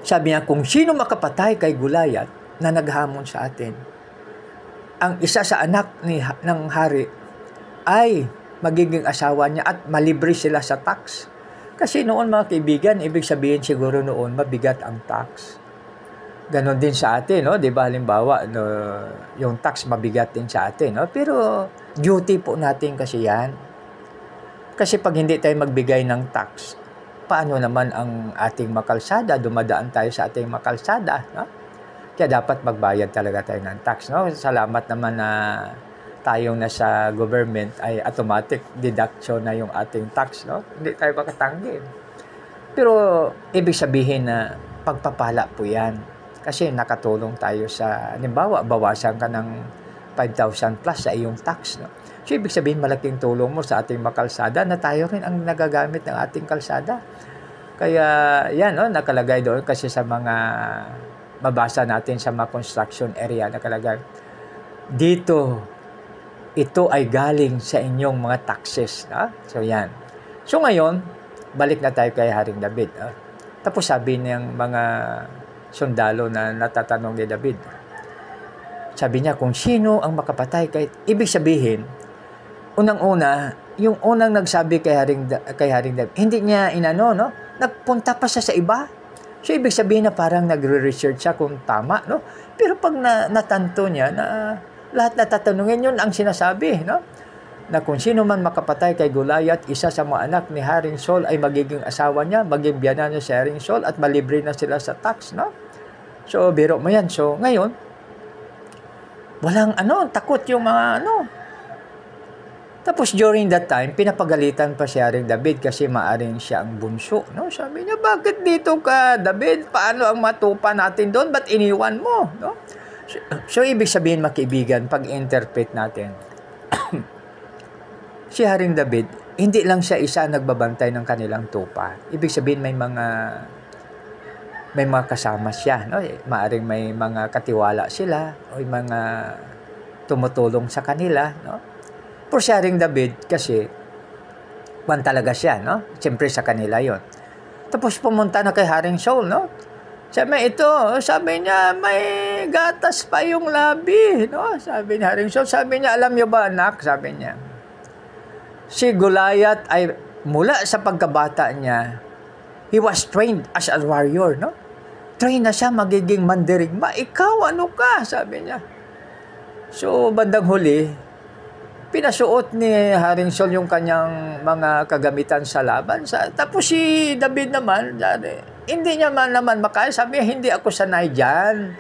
Sabi niya, kung sino makapatay kay Goliath na naghamon sa atin, ang isa sa anak ng hari ay magiging asawa niya at malibre sila sa tax. Kasi noon mga kaibigan, ibig sabihin siguro noon, mabigat ang tax. Ganon din sa atin, no? Di ba, halimbawa, no, yung tax mabigat din sa atin, no? Pero duty po natin kasi yan. Kasi pag hindi tayo magbigay ng tax, paano naman ang ating makalsada? Dumadaan tayo sa ating makalsada, no? Kaya dapat magbayad talaga tayo ng tax, no? Salamat naman na tayong nasa government ay automatic deduction na yung ating tax, no? Hindi tayo makatanggi. Pero ibig sabihin na pagpapala po yan. Kasi nakatulong tayo sa, halimbawa, bawasan ka ng 5,000 plus sa iyong tax, no? So, ibig sabihin, malaking tulong mo sa ating makalsada na tayo rin ang nagagamit ng ating kalsada. Kaya, yan, no? Nakalagay doon kasi sa mga mabasa natin sa mga construction area, nakalagay, dito, ito ay galing sa inyong mga taxes, no? So, yan. So, ngayon, balik na tayo kay Haring David. No? Tapos sabi niyang mga sundalo na natatanong ni David. Sabi niya, kung sino ang makapatay ibig sabihin, unang-una, yung unang nagsabi kay Haring David, hindi niya inano, no? Nagpunta pa siya sa iba. So, ibig sabihin na parang nagre-research siya kung tama, no? Pero pag natanto niya na lahat na tatanungin, yun ang sinasabi, no? Na kung sino man makapatay kay Goliath, isa sa mga anak ni Haring Saul ay magiging asawa niya, maging biyanan niya si Haring Saul at malibre na sila sa tax, no? So, biro mo yan. So, ngayon, walang takot yung mga Tapos, during that time, pinapagalitan pa si Haring David kasi maaring siya ang bunso, no? Sabi niya, bakit dito ka, David? Paano ang matupa natin doon? Ba't iniwan mo, no? So, ibig sabihin, makaibigan, pag-interpret natin, si Haring David, hindi lang siya isa nagbabantay ng kanilang tupa. Ibig sabihin may mga kasama siya, no? Maaring may mga katiwala sila o may mga tumutulong sa kanila, no? Pero si Haring David kasi talaga siya, no? Siyempre sa kanila 'yon. Tapos pumunta na kay Haring Saul, no? Sabi niya, may gatas pa yung labi, no? Sabi ni Haring Saul, sabi niya, alam niyo ba anak, sabi niya, si Goliath ay mula sa pagkabata niya, he was trained as a warrior, no? Train na siya magiging mandirigma. Ikaw, ano ka? Sabi niya. So, bandang huli, pinasuot ni Haring Saul yung kanyang mga kagamitan sa laban. Tapos si David naman, hindi niya naman makaya. Sabi niya, hindi ako sanay dyan.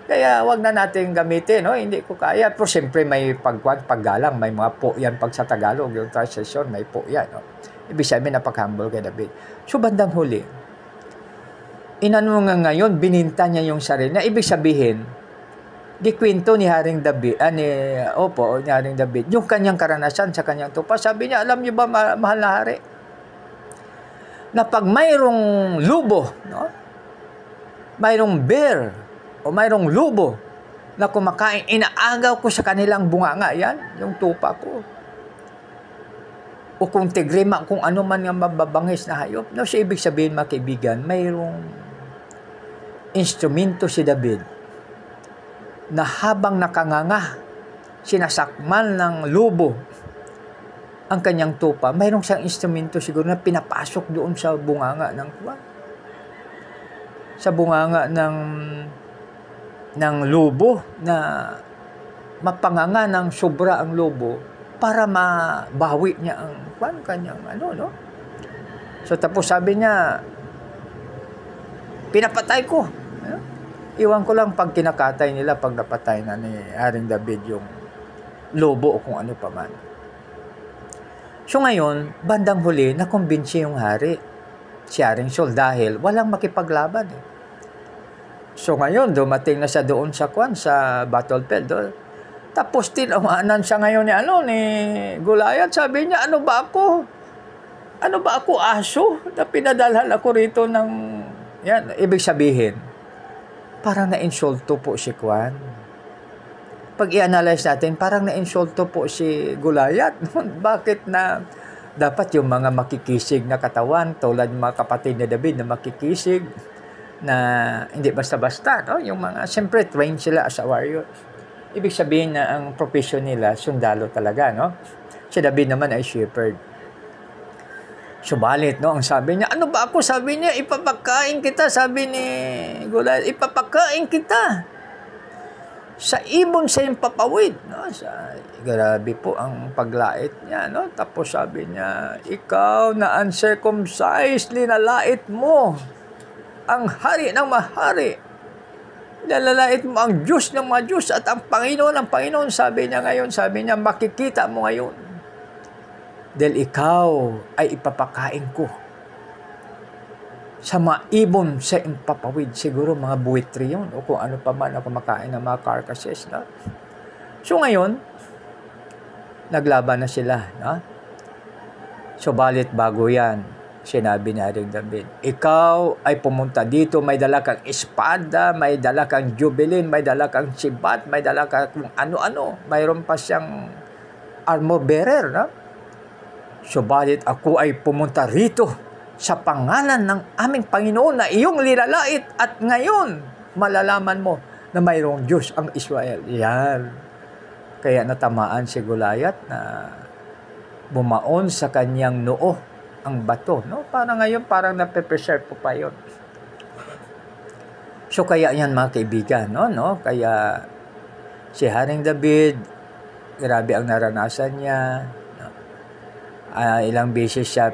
Kaya wag na natin gamitin, no? Hindi ko kaya. Pero siyempre may paggalang, may mga po yan pag sa Tagalog, yung translation, may po yan, no? Ibig sabihin, napaka-humble kay David. So, bandang huli, inano nga ngayon, bininta niya yung sarili niya. Ibig sabihin, gikwento ni Haring David, ni Haring David, yung kanyang karanasan sa kanyang tupa. Sabi niya, alam niyo ba, mahal na hari, na pag mayroong lubo, no? Mayroong bear, o mayroong lubo na kumakain, inaagaw ko sa kanilang bunganga, yan, yung tupa ko. O kung tigrima, kung ano man nga mababangis na hayop. No, so ibig sabihin, mga kaibigan, mayroong instrumento si David na habang nakanganga, sinasakmal ng lubo ang kanyang tupa, mayroong siyang instrumento siguro na pinapasok doon sa bunganga ng lubo, na mapanganga ng sobra ang lubo para mabawi niya ang kanyang no? So tapos sabi niya, pinapatay ko. Iwan ko lang pag kinakatay nila, pag napatay na ni Haring David yung lobo o kung ano pa man. So ngayon, bandang huli, nakumbinsi yung hari, si Haring Saul, dahil walang makipaglaban. So ngayon, dumating na siya doon sa battlefield. Tapos tinawanan siya ngayon ni Goliath. Sabi niya, ano ba ako, aso? Na pinadalhan ako rito ng, yan, ibig sabihin, parang na-insulto po si Kwan. Pag i-analyze natin, parang na-insulto po si Goliath. Bakit na dapat yung mga makikisig na katawan, tulad ng mga kapatid ni David na makikisig, na hindi basta-basta, no? Yung mga, siyempre, trained sila as a warrior. Ibig sabihin na ang profession nila, sundalo talaga, no? Si David naman ay shepherd. Subalit, no, ang sabi niya, ano ba ako? Sabi niya, ipapakain kita. Sabi ni Goliath, ipapakain kita sa ibon sa iyong papawid. No? Grabe po ang paglait niya. No? Tapos sabi niya, ikaw na uncircumcised, linalait mo ang hari ng mahari. Linalait mo ang Diyos ng mga Diyos at ang Panginoon ng Panginoon. Sabi niya ngayon, sabi niya, makikita mo ngayon. Dahil ikaw ay ipapakain ko sa mga ibon sa impapawid. Siguro mga buwitri yun o kung ano pa man na kumakain ng mga carcasses. No? So ngayon, naglaban na sila. No? Subalit bago yan, sinabi ni Haring David, ikaw ay pumunta dito, may dala kang espada, may dala kang jubilin, may dala kang sibat, may dala kang kung ano-ano. Mayroon pa siyang armor bearer. No? Subalit ako ay pumunta rito sa pangalan ng aming Panginoon na iyong lilalait at ngayon malalaman mo na mayroong Diyos ang Israel. Yan. Kaya natamaan si Goliath na bumaon sa kanyang noo ang bato. No? Parang ngayon, parang nape-preserve po pa yun. So kaya yan mga kaibigan. No? Kaya si Haring David, grabe ang naranasan niya. Ilang beses siya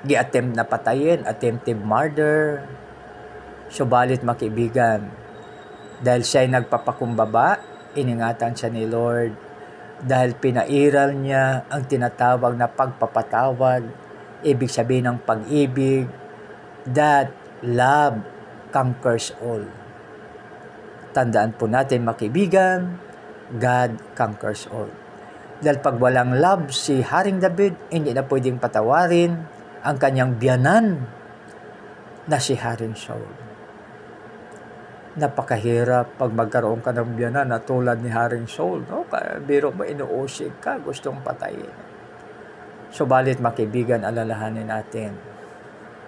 gi-attempt na patayin, attempted murder. Subalit makibigan, dahil siya ay nagpapakumbaba, iningatan siya ni Lord. Dahil pinairal niya ang tinatawag na pagpapatawad, ibig sabihin ng pag-ibig, that love conquers all. Tandaan po natin makibigan, God conquers all. Dahil pag walang love si Haring David, hindi na pwedeng patawarin ang kanyang biyanan na si Haring Saul. Napakahirap pag magkaroon ka ng biyanan na tulad ni Haring Saul. No? Kaya biro mo, inuusig ka, gustong patayin. Subalit makibigan, alalahanin natin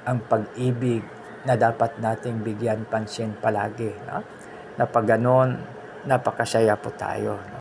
ang pag-ibig na dapat nating bigyan pansin palagi. No? Na pag ganon, napakasaya po tayo. No?